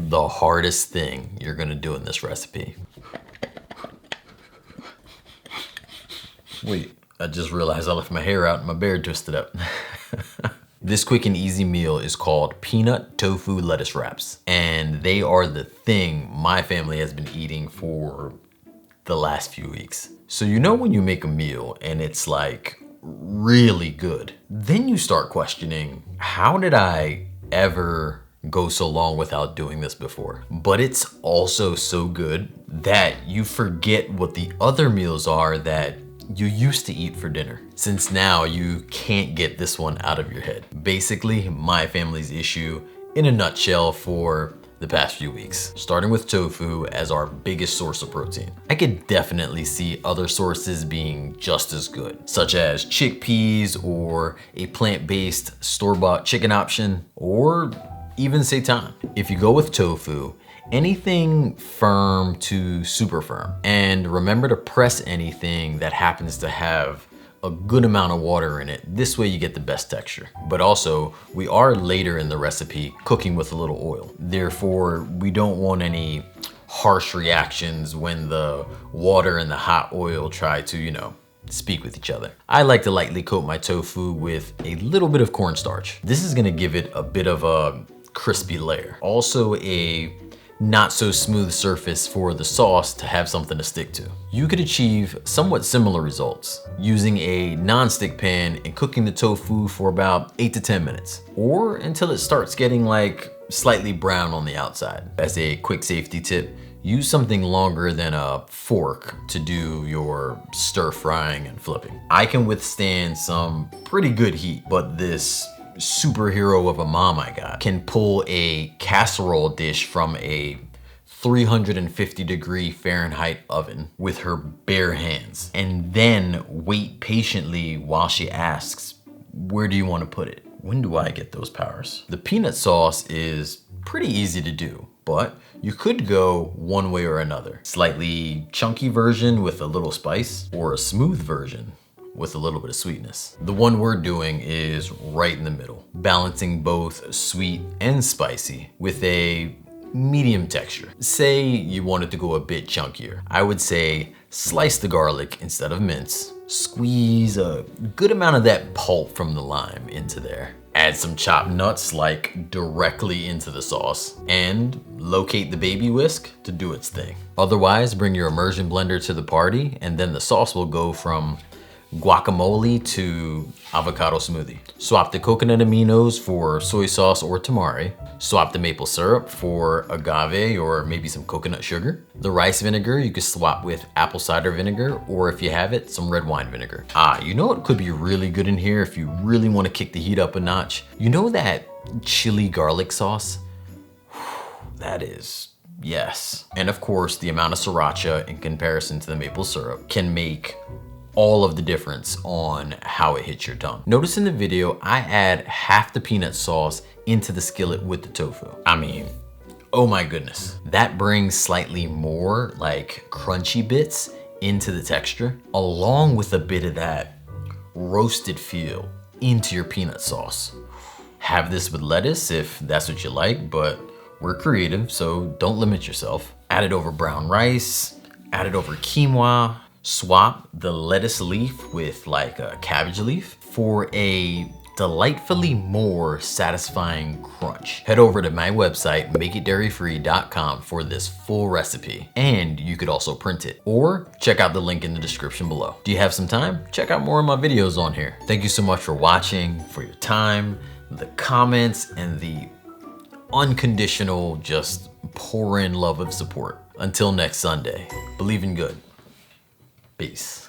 the hardest thing you're gonna do in this recipe. Wait, I just realized I left my hair out and my beard twisted up. This quick and easy meal is called peanut tofu lettuce wraps. And they are the thing my family has been eating for the last few weeks. So you know when you make a meal and it's like really good, then you start questioning, how did I ever go so long without doing this before? But it's also so good that you forget what the other meals are that you used to eat for dinner, since now you can't get this one out of your head. Basically, my family's issue in a nutshell for the past few weeks, starting with tofu as our biggest source of protein. I could definitely see other sources being just as good, such as chickpeas or a plant-based store-bought chicken option, or even seitan. If you go with tofu, anything firm to super firm. And remember to press anything that happens to have a good amount of water in it. This way you get the best texture. But also, we are later in the recipe cooking with a little oil. Therefore, we don't want any harsh reactions when the water and the hot oil try to, speak with each other. I like to lightly coat my tofu with a little bit of cornstarch. This is gonna give it a bit of a crispy layer. Also a not so smooth surface for the sauce to have something to stick to. You could achieve somewhat similar results using a non-stick pan and cooking the tofu for about 8 to 10 minutes, or until it starts getting like slightly brown on the outside. As a quick safety tip, use something longer than a fork to do your stir frying and flipping. I can withstand some pretty good heat, but this superhero of a mom I got can pull a casserole dish from a 350 Fahrenheit oven with her bare hands and then wait patiently while she asks, where do you want to put it? When do I get those powers? The peanut sauce is pretty easy to do, but you could go one way or another. Slightly chunky version with a little spice, or a smooth version with a little bit of sweetness. The one we're doing is right in the middle, balancing both sweet and spicy with a medium texture. Say you wanted to go a bit chunkier. I would say slice the garlic instead of mince. Squeeze a good amount of that pulp from the lime into there. Add some chopped nuts like directly into the sauce, and locate the baby whisk to do its thing. Otherwise, bring your immersion blender to the party, and then the sauce will go from guacamole to avocado smoothie. Swap the coconut aminos for soy sauce or tamari. Swap the maple syrup for agave or maybe some coconut sugar. The rice vinegar you could swap with apple cider vinegar, or if you have it, some red wine vinegar. You know what could be really good in here if you really want to kick the heat up a notch? You know that chili garlic sauce? That is, yes. And of course, the amount of sriracha in comparison to the maple syrup can make all of the difference on how it hits your tongue. Notice in the video, I add half the peanut sauce into the skillet with the tofu. I mean, oh my goodness. That brings slightly more like crunchy bits into the texture, along with a bit of that roasted feel into your peanut sauce. Have this with lettuce if that's what you like, but we're creative, so don't limit yourself. Add it over brown rice, add it over quinoa. Swap the lettuce leaf with like a cabbage leaf for a delightfully more satisfying crunch. Head over to my website, makeitdairyfree.com for this full recipe. And you could also print it, or check out the link in the description below. Do you have some time? Check out more of my videos on here. Thank you so much for watching, for your time, the comments, and the unconditional just pour in love of support. Until next Sunday, believe in good. Peace.